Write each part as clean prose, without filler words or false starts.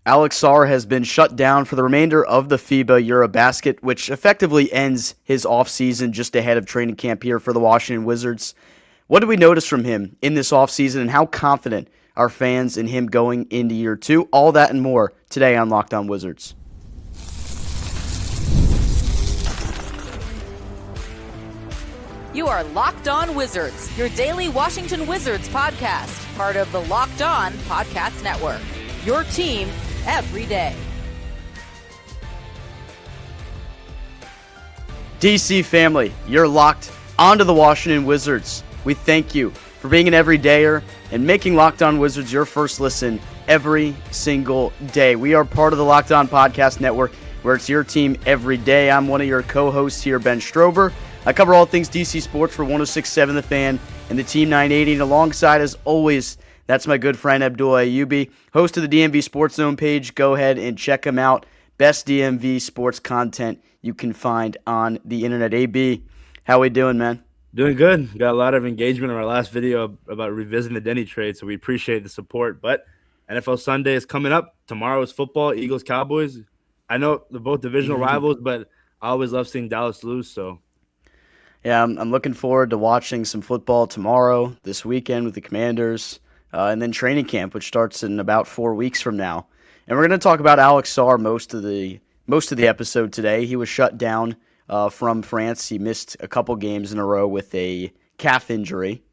Alex Sarr has been shut down for the remainder of the FIBA EuroBasket, which effectively ends his offseason just ahead of training camp here for the Washington Wizards. What did we notice from him in this offseason, and how confident are fans in him going into year two? All that and more today on Locked On Wizards. You are Locked On Wizards, your daily Washington Wizards podcast, part of the Locked On Podcast Network. Your team every day. DC family, you're locked onto the Washington Wizards. We thank you for being an everydayer and making Locked On Wizards your first listen every single day. We are part of the Locked On Podcast Network, where it's your team every day. I'm one of your co-hosts here, Ben Strober. I cover all things DC sports for 106.7 The Fan and the Team 980. And alongside, as always, that's my good friend Abdullah, host of the DMV Sports Zone page. Go ahead and check him out. Best DMV sports content you can find on the internet. AB, how we doing, man? Doing good. Got a lot of engagement in our last video about revisiting the Denny trade, so we appreciate the support. But NFL Sunday is coming up. Tomorrow is football, Eagles, Cowboys. I know they're both divisional rivals, but I always love seeing Dallas lose, so. Yeah, I'm looking forward to watching some football tomorrow, this weekend with the Commanders, and then training camp, which starts in about 4 weeks from now. And we're going to talk about Alex Sarr most of the episode today. He was shut down from France. He missed a couple games in a row with a calf injury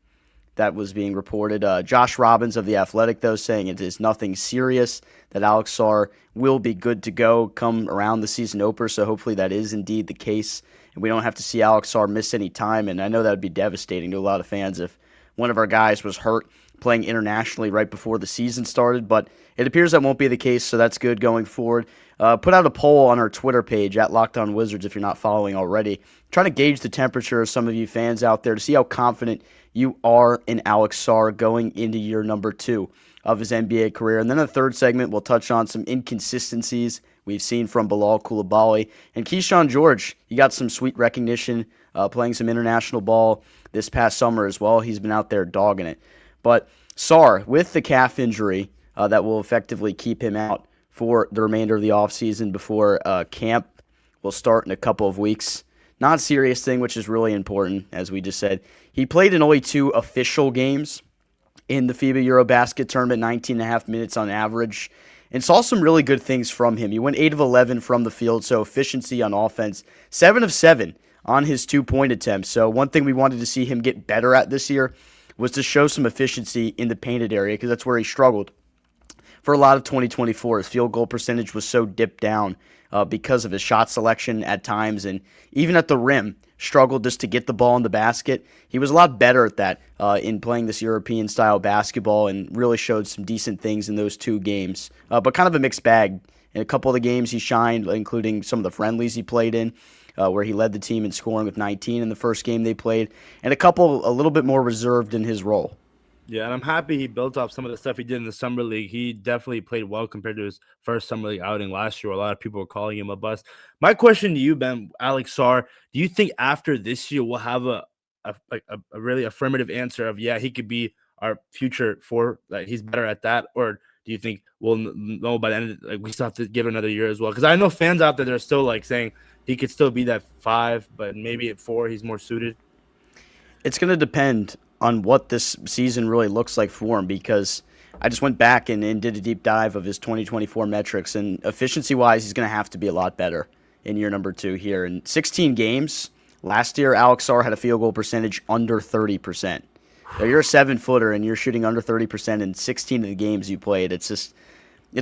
that was being reported. Josh Robbins of The Athletic, though, saying it is nothing serious, that Alex Sarr will be good to go come around the season opener, so hopefully that is indeed the case. And we don't have to see Alex Sarr miss any time, and I know that would be devastating to a lot of fans if one of our guys was hurt playing internationally right before the season started, but it appears that won't be the case, so that's good going forward. Put out a poll on our Twitter page at Locked On Wizards if you're not following already, trying to gauge the temperature of some of you fans out there to see how confident you are in Alex Sarr going into year number 2 of his NBA career. And then the third segment, we'll touch on some inconsistencies we've seen from Bilal Coulibaly. And Kyshawn George, he got some sweet recognition playing some international ball this past summer as well. He's been out there dogging it. But Sarr, with the calf injury that will effectively keep him out for the remainder of the offseason before camp will start in a couple of weeks. Not a serious thing, which is really important, as we just said. He played in only 2 official games in the FIBA EuroBasket tournament, 19.5 minutes on average, and saw some really good things from him. He went 8 of 11 from the field, so efficiency on offense. 7 of 7 on his 2-point attempts. So one thing we wanted to see him get better at this year was to show some efficiency in the painted area, because that's where he struggled for a lot of 2024. His field goal percentage was so dipped down because of his shot selection at times, and even at the rim, struggled just to get the ball in the basket. He was a lot better at that in playing this European-style basketball and really showed some decent things in those 2 games, but kind of a mixed bag. In a couple of the games he shined, including some of the friendlies he played in, where he led the team in scoring with 19 in the first game they played, and a couple a little bit more reserved in his role. Yeah, and I'm happy he built off some of the stuff he did in the Summer League. He definitely played well compared to his first Summer League outing last year. A lot of people were calling him a bust. My question to you, Ben, Alex Sarr, do you think after this year we'll have a really affirmative answer of, yeah, he could be our future like he's better at that? Or do you think we'll know by the end, like we still have to give it another year as well? Because I know fans out there that are still like saying he could still be that 5, but maybe at 4 he's more suited. It's going to depend on what this season really looks like for him, because I just went back and did a deep dive of his 2024 metrics, and efficiency-wise, he's going to have to be a lot better in year number 2 here. In 16 games last year, Alex Sarr had a field goal percentage under 30%. So you're a 7-footer and you're shooting under 30% in 16 of the games you played. It's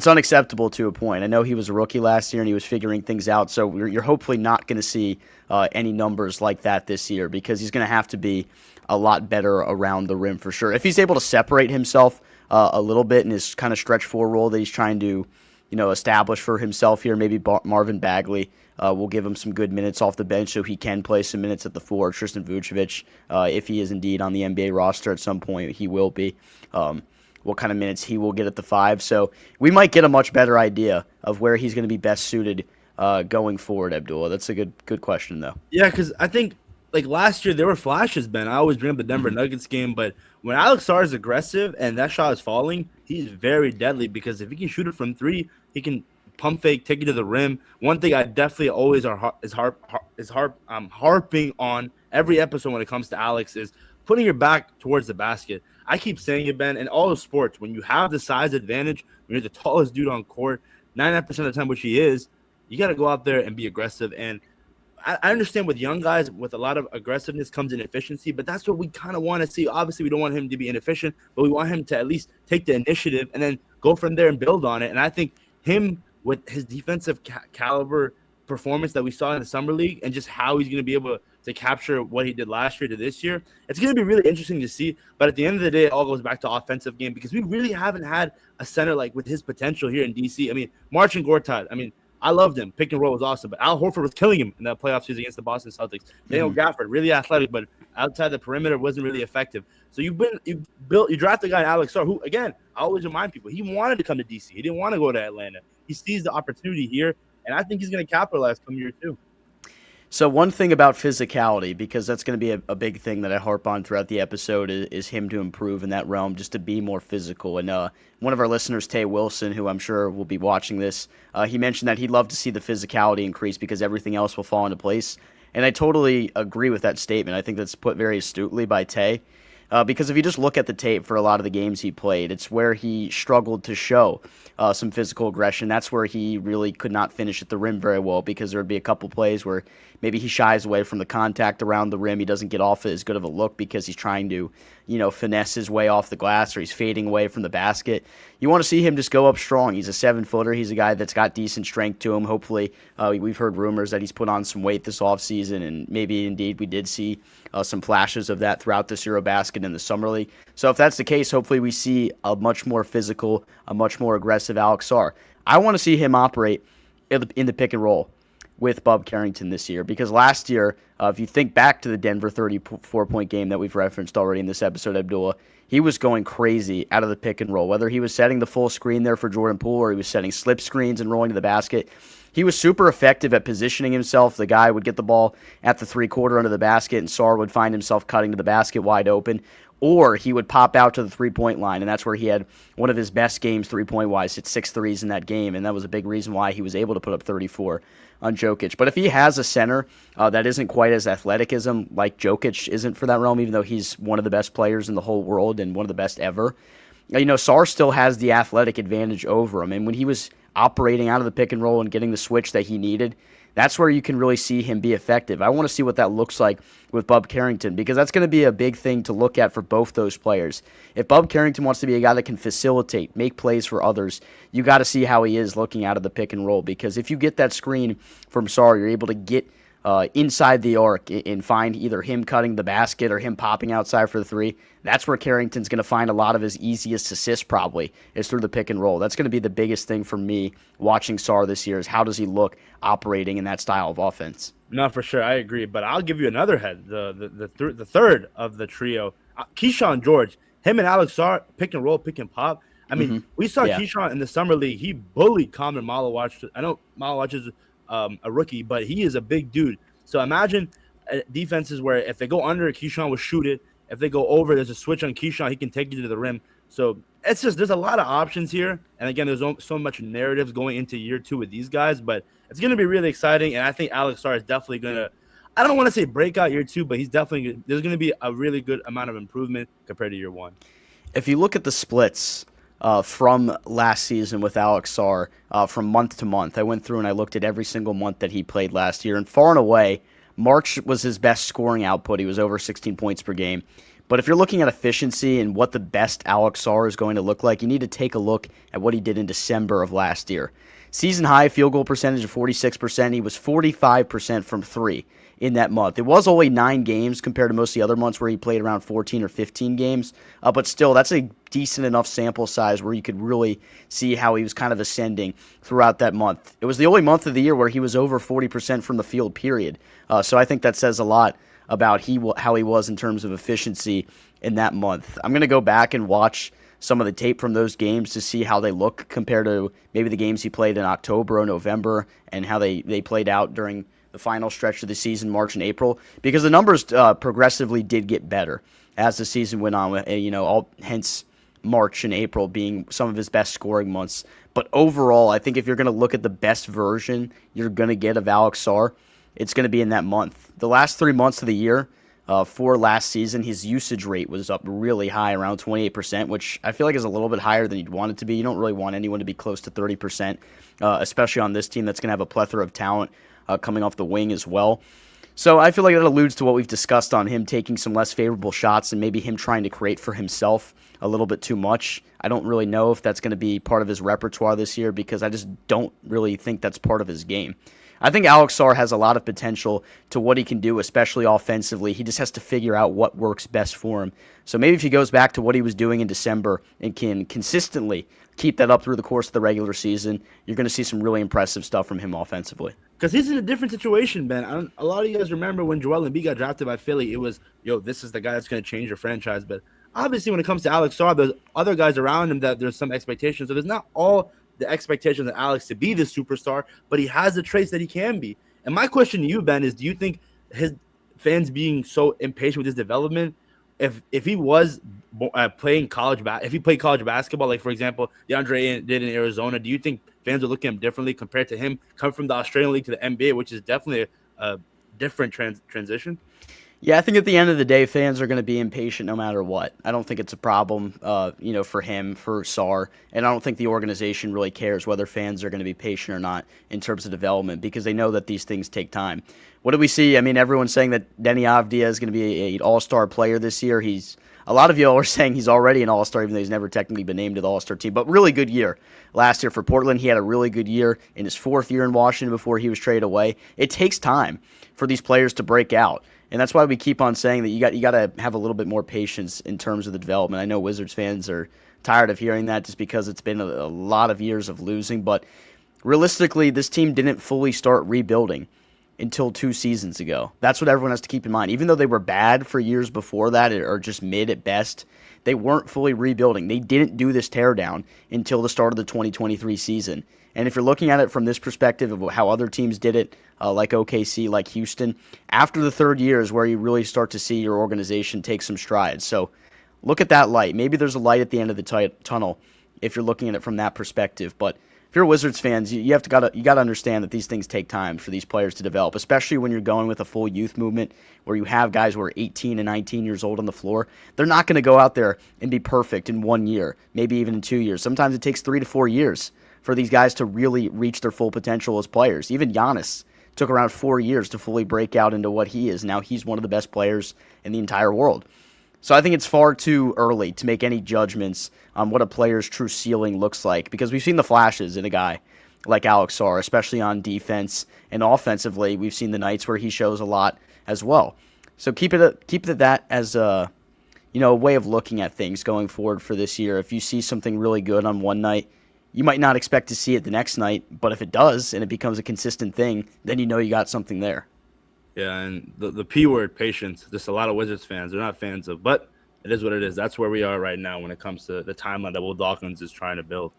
unacceptable to a point. I know he was a rookie last year and he was figuring things out, so you're hopefully not going to see any numbers like that this year, because he's going to have to be a lot better around the rim for sure. If he's able to separate himself a little bit in his kind of stretch 4 role that he's trying to establish for himself here, maybe Marvin Bagley will give him some good minutes off the bench so he can play some minutes at the 4. Tristan Vucevic, if he is indeed on the NBA roster at some point, he will be. What kind of minutes he will get at the 5. So we might get a much better idea of where he's going to be best suited going forward, Abdullah. That's a good question, though. Yeah, because I think like last year there were flashes, Ben. I always bring up the Denver Nuggets game, but when Alex Sarr is aggressive and that shot is falling, he's very deadly because if he can shoot it from three, he can pump fake, take it to the rim. One thing I definitely always harping on every episode when it comes to Alex is putting your back towards the basket. I keep saying it, Ben, in all the sports, when you have the size advantage, when you're the tallest dude on court, 99% of the time, which he is, you got to go out there and be aggressive. And I understand with young guys, with a lot of aggressiveness comes inefficiency, but that's what we kind of want to see. Obviously, we don't want him to be inefficient, but we want him to at least take the initiative and then go from there and build on it. And I think him with his defensive caliber performance that we saw in the summer league and just how he's going to be able to capture what he did last year to this year, it's going to be really interesting to see. But at the end of the day, it all goes back to offensive game because we really haven't had a center like with his potential here in DC. I mean, Marcin Gortat, I loved him. Pick and roll was awesome, but Al Horford was killing him in that playoff series against the Boston Celtics. Daniel Gafford, really athletic, but outside the perimeter wasn't really effective. So you drafted a guy, Alex Sarr, who again, I always remind people, he wanted to come to DC. He didn't want to go to Atlanta. He sees the opportunity here, and I think he's going to capitalize come year two. So one thing about physicality, because that's going to be a big thing that I harp on throughout the episode, is him to improve in that realm, just to be more physical. And one of our listeners, Tay Wilson, who I'm sure will be watching this, he mentioned that he'd love to see the physicality increase because everything else will fall into place. And I totally agree with that statement. I think that's put very astutely by Tay. Because if you just look at the tape for a lot of the games he played, it's where he struggled to show some physical aggression. That's where he really could not finish at the rim very well because there would be a couple plays where maybe he shies away from the contact around the rim. He doesn't get off as good of a look because he's trying to, finesse his way off the glass or he's fading away from the basket. You want to see him just go up strong. He's a 7-footer. He's a guy that's got decent strength to him. Hopefully, we've heard rumors that he's put on some weight this offseason, and maybe indeed we did see some flashes of that throughout this EuroBasket in the Summer League. So if that's the case, hopefully we see a much more physical, a much more aggressive Alex Sarr. I want to see him operate in the pick and roll with Bub Carrington this year because last year, if you think back to the Denver 34-point game that we've referenced already in this episode, Abdullah, he was going crazy out of the pick and roll. Whether he was setting the full screen there for Jordan Poole or he was setting slip screens and rolling to the basket, he was super effective at positioning himself. The guy would get the ball at the three-quarter under the basket, and Sarr would find himself cutting to the basket wide open, or he would pop out to the three-point line, and that's where he had one of his best games three-point-wise, hit 6 threes in that game, and that was a big reason why he was able to put up 34 on Jokic. But if he has a center that isn't quite as athletic as him, like Jokic isn't for that realm, even though he's one of the best players in the whole world and one of the best ever, Sarr still has the athletic advantage over him, and when he was operating out of the pick and roll and getting the switch that he needed, that's where you can really see him be effective. I want to see what that looks like with Bub Carrington because that's going to be a big thing to look at for both those players. If Bub Carrington wants to be a guy that can facilitate, make plays for others, you got to see how he is looking out of the pick and roll because if you get that screen from Sarr, you're able to get inside the arc and find either him cutting the basket or him popping outside for the three. That's where Carrington's going to find a lot of his easiest assists probably is through the pick and roll. That's going to be the biggest thing for me watching Sarr this year is how does he look operating in that style of offense. No, for sure. I agree. But I'll give you another head, the third of the trio. Kyshawn George, him and Alex Sarr, pick and roll, pick and pop. We saw Kyshawn in the Summer League. He bullied Common Malawach. I know Malawach is a rookie, but he is a big dude. So imagine defenses where if they go under, Kyshawn will shoot it. If they go over, there's a switch on Kyshawn. He can take you to the rim. So it's just there's a lot of options here. And again, there's so much narratives going into year two with these guys, but it's going to be really exciting. And I think Alex Sarr is definitely going to, I don't want to say breakout year two, but there's going to be a really good amount of improvement compared to year one. If you look at the splits from last season with Alex Sarr from month to month, I went through and I looked at every single month that he played last year, and far and away, March was his best scoring output. He was over 16 points per game. But if you're looking at efficiency and what the best Alex Sarr is going to look like, you need to take a look at what he did in December of last year. Season high field goal percentage of 46%. He was 45% from three in that month. It was only 9 games compared to most of the other months where he played around 14 or 15 games. But still, that's a decent enough sample size where you could really see how he was kind of ascending throughout that month. It was the only month of the year where he was over 40% from the field, period. So I think that says a lot about how he was in terms of efficiency in that month. I'm going to go back and watch some of the tape from those games to see how they look compared to maybe the games he played in October or November and how they played out during the final stretch of the season, March and April, because the numbers progressively did get better as the season went on, hence March and April being some of his best scoring months. But overall, I think if you're going to look at the best version you're going to get of Alex Sarr, it's going to be in that month. The last 3 months of the year, for last season, his usage rate was up really high, around 28%, which I feel like is a little bit higher than you'd want it to be. You don't really want anyone to be close to 30%, especially on this team that's going to have a plethora of talent coming off the wing as well. So I feel like that alludes to what we've discussed on him taking some less favorable shots and maybe him trying to create for himself a little bit too much. I don't really know if that's going to be part of his repertoire this year because I just don't really think that's part of his game. I think Alex Sarr has a lot of potential to what he can do, especially offensively. He just has to figure out what works best for him. So maybe if he goes back to what he was doing in December and can consistently keep that up through the course of the regular season, you're going to see some really impressive stuff from him offensively. Because he's in a different situation, Ben. A lot of you guys remember when Joel Embiid got drafted by Philly, it was, this is the guy that's going to change your franchise. But obviously when it comes to Alex Sarr, there's other guys around him that there's some expectations. So there's not all the expectations of Alex to be the superstar, but he has the traits that he can be. And my question to you, Ben, is do you think his fans being so impatient with his development, if he was playing if he played college basketball, like for example, DeAndre did in Arizona, do you think fans are looking at him differently compared to him coming from the Australian League to the NBA, which is definitely a different transition? Yeah, I think at the end of the day, fans are going to be impatient no matter what. I don't think it's a problem, for him, for Sarr, and I don't think the organization really cares whether fans are going to be patient or not in terms of development because they know that these things take time. What do we see? I mean, everyone's saying that Deni Avdija is going to be an all-star player this year. A lot of y'all are saying he's already an all-star, even though he's never technically been named to the all-star team. But really good year last year for Portland. He had a really good year in his 4th year in Washington before he was traded away. It takes time for these players to break out. And that's why we keep on saying that you got to have a little bit more patience in terms of the development. I know Wizards fans are tired of hearing that just because it's been a lot of years of losing. But realistically, this team didn't fully start rebuilding until 2 seasons ago. That's what everyone has to keep in mind. Even though they were bad for years before that, or just mid at best, they weren't fully rebuilding. They didn't do this teardown until the start of the 2023 season. And if you're looking at it from this perspective of how other teams did it, like OKC, like Houston, after the 3rd year is where you really start to see your organization take some strides. So look at that light. Maybe there's a light at the end of the tunnel if you're looking at it from that perspective. But if you're Wizards fans, you got to understand that these things take time for these players to develop, especially when you're going with a full youth movement where you have guys who are 18 and 19 years old on the floor. They're not going to go out there and be perfect in 1 year, maybe even in 2 years. Sometimes it takes 3 to 4 years for these guys to really reach their full potential as players. Even Giannis took around 4 years to fully break out into what he is. Now he's one of the best players in the entire world. So I think it's far too early to make any judgments on what a player's true ceiling looks like because we've seen the flashes in a guy like Alex Sarr, especially on defense and offensively. We've seen the nights where he shows a lot as well. So keep it that as a way of looking at things going forward for this year. If you see something really good on one night, you might not expect to see it the next night, but if it does and it becomes a consistent thing, then you know you got something there. Yeah, and the P word, patience, just a lot of Wizards fans, they're not fans of, but it is what it is. That's where we are right now when it comes to the timeline that Will Dawkins is trying to build.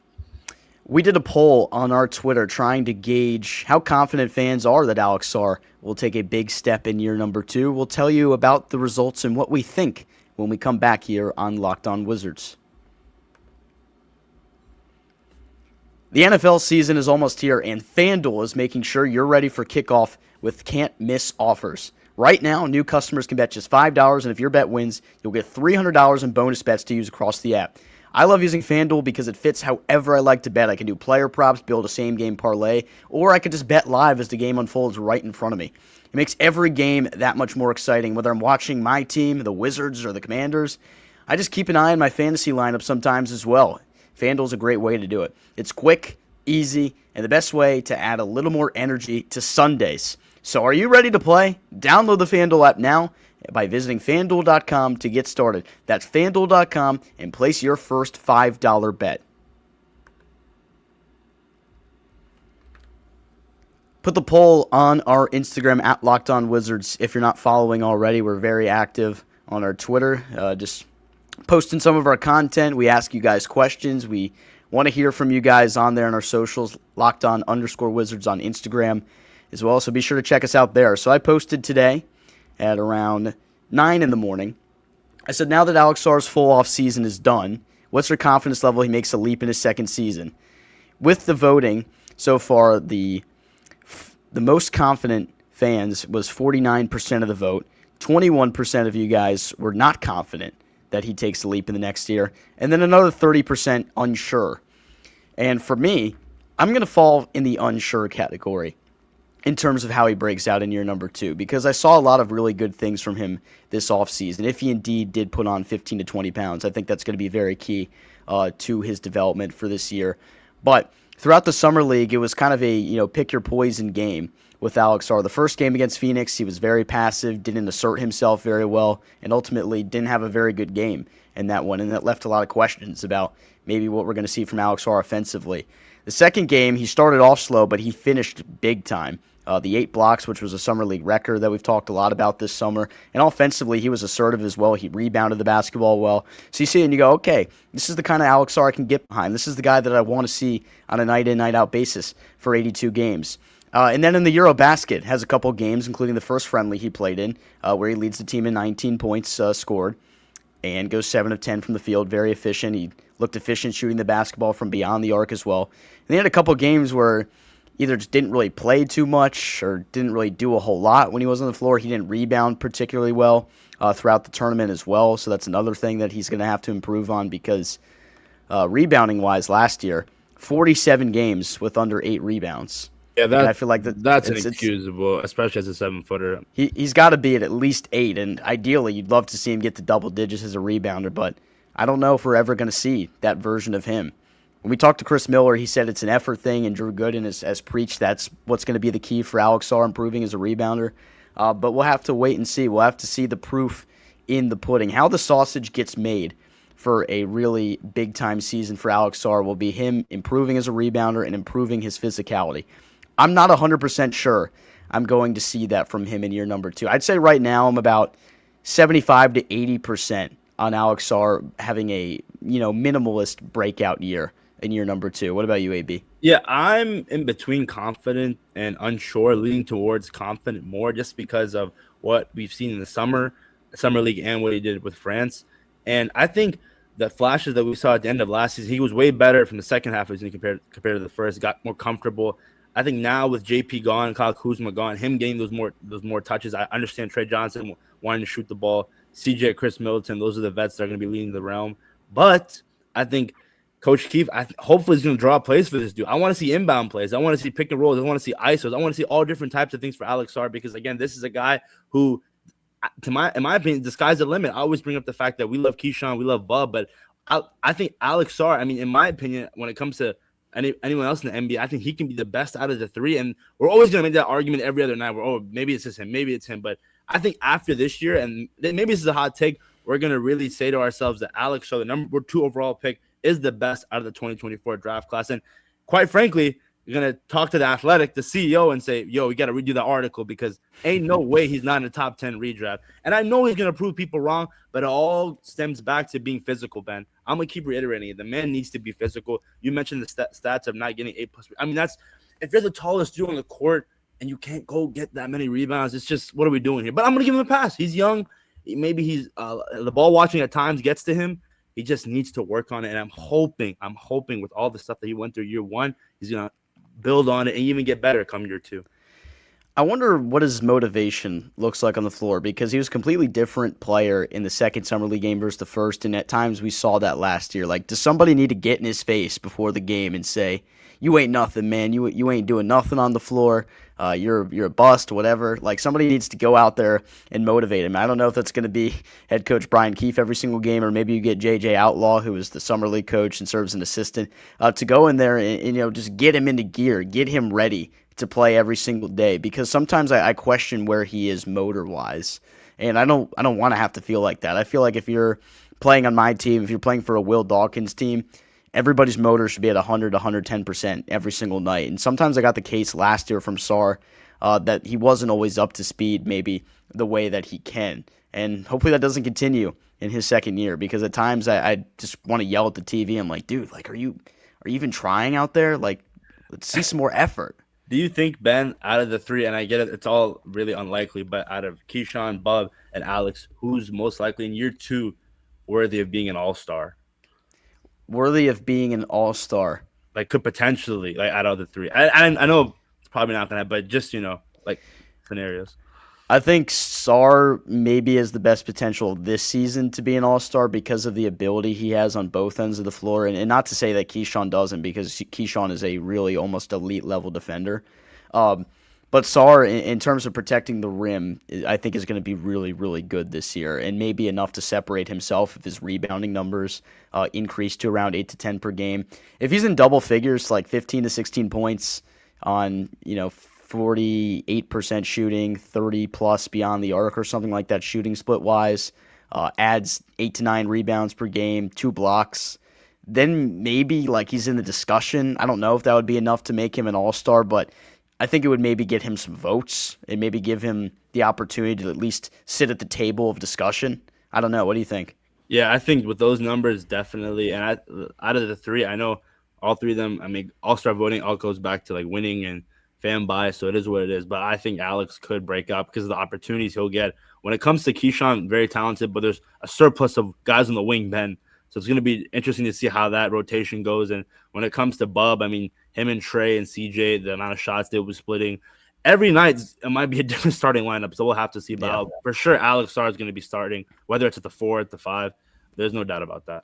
We did a poll on our Twitter trying to gauge how confident fans are that Alex Sarr will take a big step in year number 2. We'll tell you about the results and what we think when we come back here on Locked On Wizards. The NFL season is almost here, and FanDuel is making sure you're ready for kickoff with can't-miss offers. Right now, new customers can bet just $5, and if your bet wins, you'll get $300 in bonus bets to use across the app. I love using FanDuel because it fits however I like to bet. I can do player props, build a same-game parlay, or I can just bet live as the game unfolds right in front of me. It makes every game that much more exciting, whether I'm watching my team, the Wizards, or the Commanders. I just keep an eye on my fantasy lineup sometimes as well. FanDuel's a great way to do it. It's quick, easy, and the best way to add a little more energy to Sundays. So are you ready to play? Download the FanDuel app now by visiting FanDuel.com to get started. That's FanDuel.com and place your first $5 bet. Put the poll on our Instagram at Locked On Wizards. If you're not following already, we're very active on our Twitter. Just posting some of our content. We ask you guys questions. We want to hear from you guys on there on our socials, Locked On _Wizards on Instagram. as well, so be sure to check us out there. So I posted today at around 9 in the morning. I said, now that Alex Sarr's full off season is done, what's your confidence level he makes a leap in his second season? With the voting so far, the most confident fans was 49% of the vote. 21% of you guys were not confident that he takes a leap in the next year, and then another 30% unsure. And for me, I'm going to fall in the unsure category in terms of how he breaks out in year number 2, because I saw a lot of really good things from him this offseason. If he indeed did put on 15 to 20 pounds, I think that's going to be very key to his development for this year. But throughout the summer league, it was kind of a pick your poison game with Alex Sarr. The first game against Phoenix, he was very passive, didn't assert himself very well, and ultimately didn't have a very good game in that one, and that left a lot of questions about maybe what we're going to see from Alex Sarr offensively. The second game, he started off slow, but he finished big time. The 8 blocks, which was a summer league record that we've talked a lot about this summer. And offensively, he was assertive as well. He rebounded the basketball well. So you see it and you go, okay, this is the kind of Alex Sarr I can get behind. This is the guy that I want to see on a night-in, night-out basis for 82 games. And then in the EuroBasket, has a couple games, including the first friendly he played in, where he leads the team in 19 points scored and goes 7 of 10 from the field, very efficient. He looked efficient shooting the basketball from beyond the arc as well. And he had a couple games where either just didn't really play too much or didn't really do a whole lot when he was on the floor. He didn't rebound particularly well throughout the tournament as well, so that's another thing that he's going to have to improve on, because rebounding-wise last year, 47 games with under 8 rebounds. Yeah, I feel like that's inexcusable, especially as a 7-footer. He's got to be at least 8, and ideally you'd love to see him get to double digits as a rebounder, but I don't know if we're ever going to see that version of him. When we talked to Chris Miller, he said it's an effort thing, and Drew Gooden has preached that's what's going to be the key for Alex Sarr improving as a rebounder. But we'll have to wait and see. We'll have to see the proof in the pudding. How the sausage gets made for a really big-time season for Alex Sarr will be him improving as a rebounder and improving his physicality. I'm not 100% sure I'm going to see that from him in year number 2. I'd say right now I'm about 75 to 80% on Alex Sarr having a minimalist breakout year in year number 2. What about you, AB? Yeah, I'm in between confident and unsure, leaning towards confident more just because of what we've seen in the summer league and what he did with France. And I think the flashes that we saw at the end of last season, he was way better from the second half of the season compared to the first. Got more comfortable. I think now with JP gone, Kyle Kuzma gone, him getting those more touches. I understand Trey Johnson wanting to shoot the ball. CJ, Chris Middleton, those are the vets that are going to be leading the realm. But I think Coach Keefe, hopefully, is going to draw plays for this dude. I want to see inbound plays. I want to see pick and rolls. I want to see ISOs. I want to see all different types of things for Alex Sarr, because, again, this is a guy who, in my opinion, the sky's the limit. I always bring up the fact that we love Kyshawn, we love Bub, but I think Alex Sarr, in my opinion, when it comes to anyone else in the NBA, I think he can be the best out of the three. And we're always going to make that argument every other night where, maybe it's just him, maybe it's him. But I think after this year, and maybe this is a hot take, we're going to really say to ourselves that Alex Sarr, the number 2 overall pick, is the best out of the 2024 draft class. And quite frankly, you're going to talk to the Athletic, the CEO, and say, we got to redo the article, because ain't no way he's not in the top 10 redraft. And I know he's going to prove people wrong, but it all stems back to being physical, Ben. I'm going to keep reiterating it. The man needs to be physical. You mentioned the stats of not getting 8+. That's, if you're the tallest dude on the court and you can't go get that many rebounds, it's just, what are we doing here? But I'm going to give him a pass. He's young. Maybe he's the ball watching at times gets to him. He just needs to work on it. And I'm hoping with all the stuff that he went through year 1, he's going to build on it and even get better come year 2. I wonder what his motivation looks like on the floor, because he was a completely different player in the second summer league game versus the first, and at times we saw that last year. Like, does somebody need to get in his face before the game and say, you ain't nothing, man. You ain't doing nothing on the floor. You're a bust, whatever. Like, somebody needs to go out there and motivate him. I don't know if that's going to be head coach Brian Keefe every single game, or maybe you get JJ Outlaw, who is the summer league coach and serves as an assistant, to go in there and just get him into gear, get him ready to play every single day. Because sometimes I question where he is motor-wise, and I don't want to have to feel like that. I feel like if you're playing on my team, if you're playing for a Will Dawkins team, everybody's motor should be at 100 to 110% every single night. And sometimes I got the case last year from Sarr that he wasn't always up to speed maybe the way that he can. And hopefully that doesn't continue in his second year, because at times I just want to yell at the TV. I'm like, dude, like, are you even trying out there? Like, let's see some more effort. Do you think, Ben, out of the three, and I get it, it's all really unlikely, but out of Kyshawn, Bub, and Alex, who's most likely in year two worthy of being an all-star? Worthy of being an all-star. Like, could potentially, like, out of the three. I know it's probably not going to, but just, like scenarios. I think Sarr maybe has the best potential this season to be an all-star because of the ability he has on both ends of the floor. And not to say that Kyshawn doesn't, because Kyshawn is a really almost elite level defender. Um, but Sarr, in terms of protecting the rim, I think is going to be really, really good this year, and maybe enough to separate himself if his rebounding numbers increase to around 8 to 10 per game. If he's in double figures, like 15 to 16 points on 48% shooting, 30 plus beyond the arc or something like that, shooting split wise, adds 8 to 9 rebounds per game, 2 blocks, then maybe like he's in the discussion. I don't know if that would be enough to make him an all-star, but I think it would maybe get him some votes and maybe give him the opportunity to at least sit at the table of discussion. I don't know. What do you think? Yeah, I think with those numbers, definitely. And out of the three, I know all three of them, I mean, all-star voting all goes back to like winning and fan bias, so it is what it is. But I think Alex could break up because of the opportunities he'll get. When it comes to Kyshawn, very talented, but there's a surplus of guys on the wing, Ben. So it's going to be interesting to see how that rotation goes. And when it comes to Bub, I mean, him and Trey and CJ, the amount of shots they will be splitting every night, it might be a different starting lineup. So we'll have to see. But for sure, Alex Sarr is going to be starting, whether it's at the 4, at the 5. There's no doubt about that.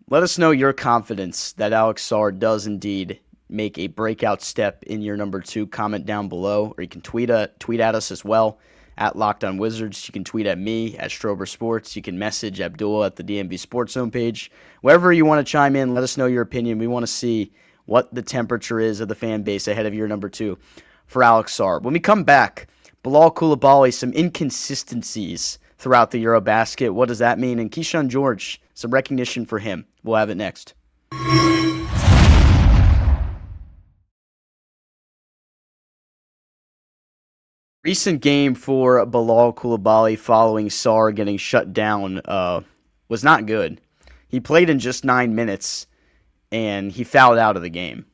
Let us know your confidence that Alex Sarr does indeed make a breakout step in your number 2. Comment down below, or you can tweet at us as well at Locked On Wizards. You can tweet at me at Strober Sports. You can message Abdullah at the DMV Sports homepage. Wherever you want to chime in, let us know your opinion. We want to see what the temperature is of the fan base ahead of year number 2 for Alex Sarr. When we come back, Bilal Coulibaly, some inconsistencies throughout the EuroBasket. What does that mean? And Kyshawn George, some recognition for him. We'll have it next. Recent game for Bilal Coulibaly following Sarr getting shut down was not good. He played in just 9 minutes, and he fouled out of the game.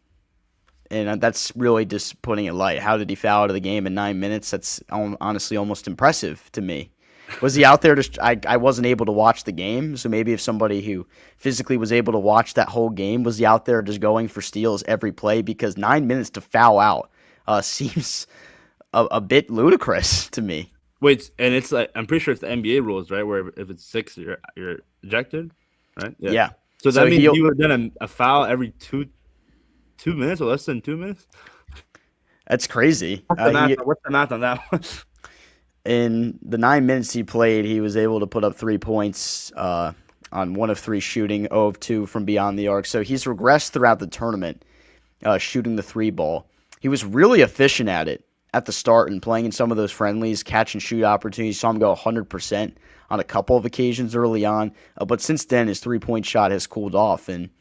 And that's really just putting it light. How did he foul out of the game in 9 minutes? That's honestly almost impressive to me. Was he out there I wasn't able to watch the game, so maybe if somebody who physically was able to watch that whole game, was he out there just going for steals every play? Because 9 minutes to foul out seems a bit ludicrous to me. Wait, and it's like, I'm pretty sure it's the NBA rules, right? Where if it's 6, you're ejected, right? Yeah. So that means he would have done a foul every 2 minutes or less than 2 minutes? That's crazy. What's the math on that one? In the 9 minutes he played, he was able to put up 3 points on 1 of 3 shooting, 0 of 2 from beyond the arc. So he's regressed throughout the tournament, shooting the 3 ball. He was really efficient at it at the start and playing in some of those friendlies, catch and shoot opportunities. Saw him go 100% on a couple of occasions early on. But since then, his 3-point shot has cooled off, and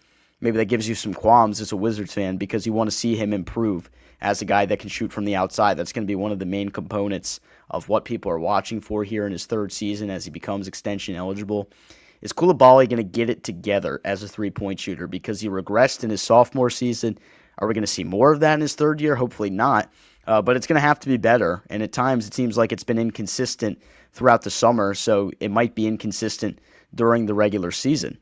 maybe that gives you some qualms as a Wizards fan because you want to see him improve as a guy that can shoot from the outside. That's going to be one of the main components of what people are watching for here in his 3rd season as he becomes extension eligible. Is Coulibaly going to get it together as a 3-point shooter because he regressed in his sophomore season? Are we going to see more of that in his 3rd year? Hopefully not. But it's going to have to be better, and at times it seems like it's been inconsistent throughout the summer, so it might be inconsistent during the regular season.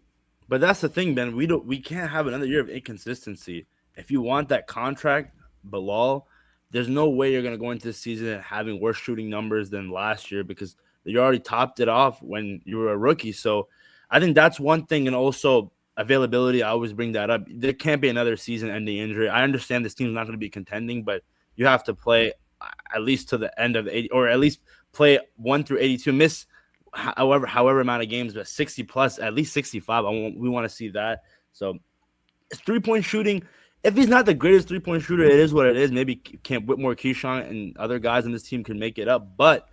But that's the thing, Ben. We can't have another year of inconsistency. If you want that contract, Bilal, there's no way you're going to go into this season having worse shooting numbers than last year because you already topped it off when you were a rookie. So I think that's one thing, and also availability. I always bring that up. There can't be another season-ending injury. I understand this team's not going to be contending, but you have to play at least to the end of the 80, or at least play 1 through 82. Miss however amount of games, but 60 plus, at least 65. We want to see that. So it's 3-point shooting. If he's not the greatest 3-point shooter, it is what it is. Maybe Whitmore, Kyshawn, and other guys on this team can make it up. But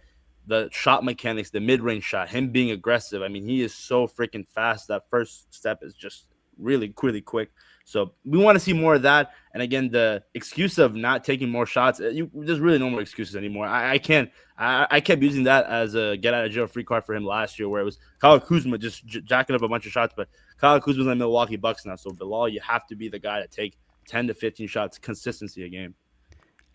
the shot mechanics, the mid-range shot, him being aggressive. I mean, he is so freaking fast. That first step is just really quick. So we want to see more of that. And again, the excuse of not taking more shots, there's really no more excuses anymore. I kept using that as a get out of jail free card for him last year, where it was Kyle Kuzma just jacking up a bunch of shots. But Kyle Kuzma's in the Milwaukee Bucks now. So Bilal, you have to be the guy to take 10 to 15 shots, consistency a game.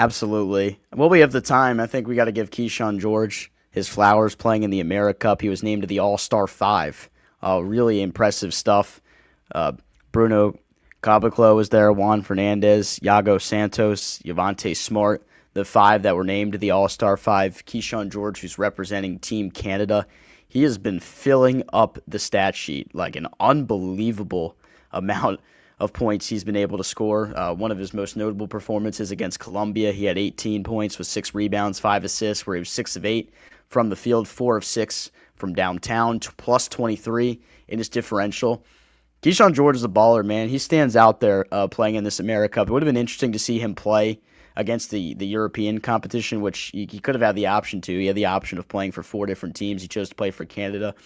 Absolutely. Well, we have the time. I think we got to give Keyshawn George his flowers playing in the America Cup. He was named to the All-Star 5. Really impressive stuff. Bruno Caboclo was there, Juan Fernandez, Yago Santos, Javante Smart, the 5 that were named to the All-Star 5. Keyshawn George, who's representing Team Canada, he has been filling up the stat sheet like an unbelievable amount of points he's been able to score. One of his most notable performances against Colombia, he had 18 points with 6 rebounds, 5 assists, where he was 6 of 8 from the field, 4 of 6 from downtown, plus 23 in his differential. Keyshawn George is a baller, man. He stands out there playing in this America Cup. It would have been interesting to see him play against the European competition, which he could have had the option to. He had the option of playing for 4 different teams. He chose to play for Canada.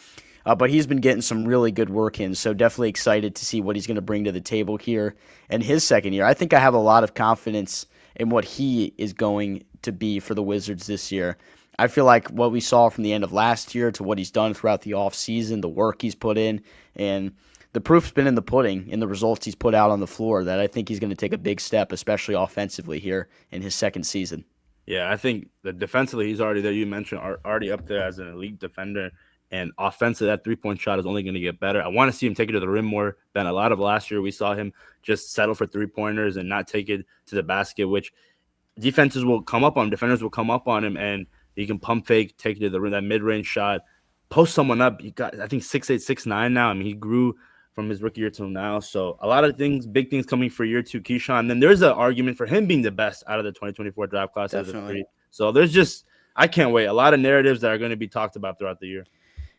But he's been getting some really good work in, so definitely excited to see what he's going to bring to the table here in his second year. I think I have a lot of confidence in what he is going to be for the Wizards this year. I feel like what we saw from the end of last year to what he's done throughout the offseason, the work he's put in, and the proof's been in the pudding, in the results he's put out on the floor, that I think he's going to take a big step, especially offensively here in his second season. Yeah, I think that defensively he's already there. You mentioned already up there as an elite defender. And offensively, that three-point shot is only going to get better. I want to see him take it to the rim more than a lot of last year. We saw him just settle for three-pointers and not take it to the basket, which defenders will come up on him, and he can pump fake, take it to the rim, that mid-range shot, post someone up. He got, I think, 6'8", 6'9" now. I mean, he grew from his rookie year till now. So a lot of things, big things coming for year 2, Kyshawn. And then there's an argument for him being the best out of the 2024 draft class as a 3. So there's just – I can't wait. A lot of narratives that are going to be talked about throughout the year.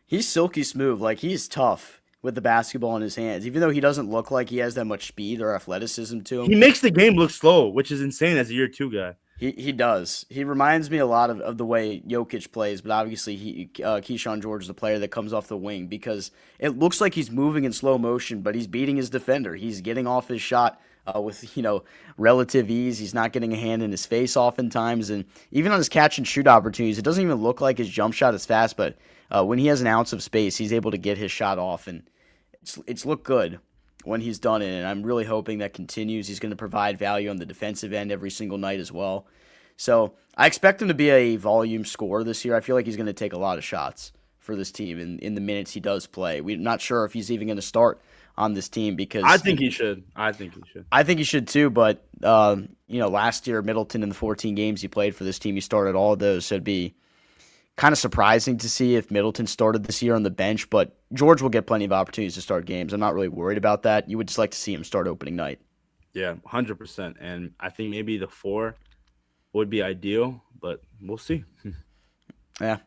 He's silky smooth. Like, he's tough with the basketball in his hands. Even though he doesn't look like he has that much speed or athleticism to him. He makes the game look slow, which is insane as a year 2 guy. He does. He reminds me a lot of the way Jokic plays, but obviously Keyshawn George is the player that comes off the wing because it looks like he's moving in slow motion, but he's beating his defender. He's getting off his shot with relative ease. He's not getting a hand in his face oftentimes, and even on his catch and shoot opportunities, it doesn't even look like his jump shot is fast, but when he has an ounce of space, he's able to get his shot off, and it's looked good when he's done it, and I'm really hoping that continues. He's going to provide value on the defensive end every single night as well. So I expect him to be a volume scorer this year. I feel like he's going to take a lot of shots for this team in the minutes he does play. We're not sure if he's even going to start on this team because I think he should. I think he should too, but last year Middleton in the 14 games he played for this team, he started all of those, so it'd be kind of surprising to see if Middleton started this year on the bench, but George will get plenty of opportunities to start games. I'm not really worried about that. You would just like to see him start opening night. Yeah, 100%. And I think maybe the 4 would be ideal, but we'll see. Yeah,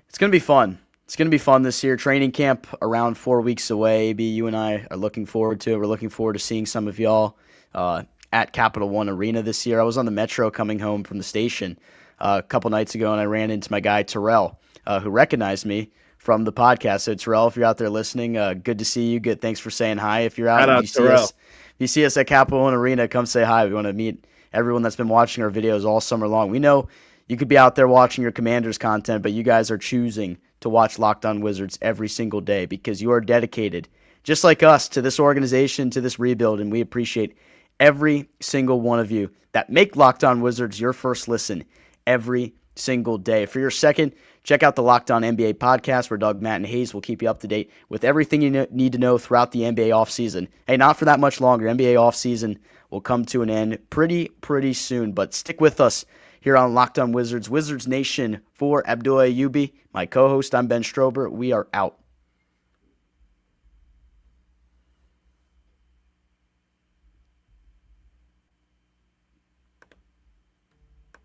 it's going to be fun. It's going to be fun this year. Training camp around 4 weeks away. AB, you and I are looking forward to it. We're looking forward to seeing some of y'all at Capital One Arena this year. I was on the Metro coming home from the station a couple nights ago, and I ran into my guy Terrell, who recognized me from the podcast. So Terrell, if you're out there listening, good to see you. Good, thanks for saying hi. If you're out, if you see us at Capital One Arena, come say hi. We want to meet everyone that's been watching our videos all summer long. We know you could be out there watching your Commanders content, but you guys are choosing to watch Locked On Wizards every single day because you are dedicated, just like us, to this organization, to this rebuild, and we appreciate every single one of you that make Locked On Wizards your first listen every single day. For your second, check out the Locked On NBA podcast where Doug, Matt, and Hayes will keep you up to date with everything you need to know throughout the NBA offseason. Hey, not for that much longer. NBA offseason will come to an end pretty soon, but stick with us here on Locked On Wizards, Wizards Nation. For Abdullah Ayubi, my co-host, I'm Ben Strober. We are out.